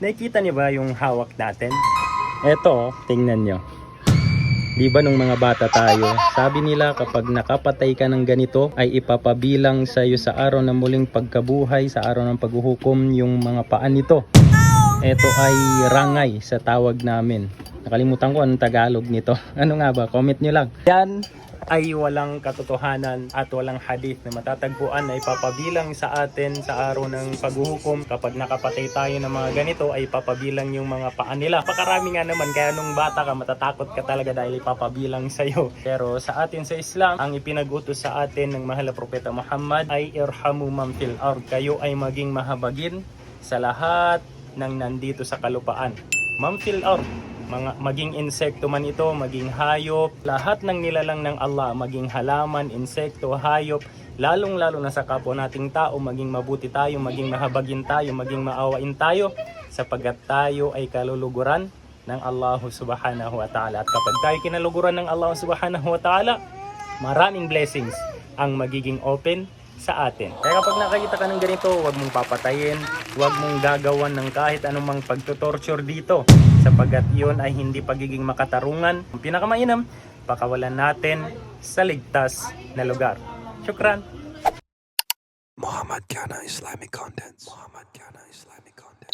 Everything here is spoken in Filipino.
Nakikita niyo ba yung hawak natin? Eto, tingnan nyo. Di ba nung mga bata tayo, sabi nila kapag nakapatay ka ng ganito ay ipapabilang sa iyo sa araw ng muling pagkabuhay, sa araw ng paghuhukom yung mga paan nito. Ito ay rangay sa tawag namin. Nakalimutan ko anong Tagalog nito. Ano nga ba? Comment nyo lang. Yan ay walang katotohanan at walang hadith na matatagpuan na ipapabilang sa atin sa araw ng paghuhukom. Kapag nakapatay tayo ng mga ganito ay ipapabilang yung mga paan nila. Pakarami nga naman, kaya nung bata ka matatakot ka talaga dahil ipapabilang sa'yo. Pero sa atin sa Islam, ang ipinag-utos sa atin ng mahal na propeta Muhammad ay irhamu man fil ard. Kayo ay maging mahabagin sa lahat ng nandito sa kalupaan. Man fil ard, maging insekto man ito, maging hayop, lahat ng nilalang ng Allah, maging halaman, insekto, hayop, lalong-lalo na sa kapwa nating tao, maging mabuti tayo, maging mahabagin tayo, maging maawain tayo, sapagkat tayo ay kaluluguran ng Allah subhanahu wa ta'ala. At kapag tayo kinaluluguran ng Allah subhanahu wa ta'ala, maraming blessings ang magiging open sa atin. Kaya kapag nakakita ka ng ganito, huwag mong papatayin, huwag mong gagawan ng kahit anumang pagtutorture dito, sapagkat yun ay hindi pagiging makatarungan. Ang pinakamainam, pakawalan natin sa ligtas na lugar. Shukran! Muhammad Kana Islamic Contents. Muhammad Kana Islamic Contents.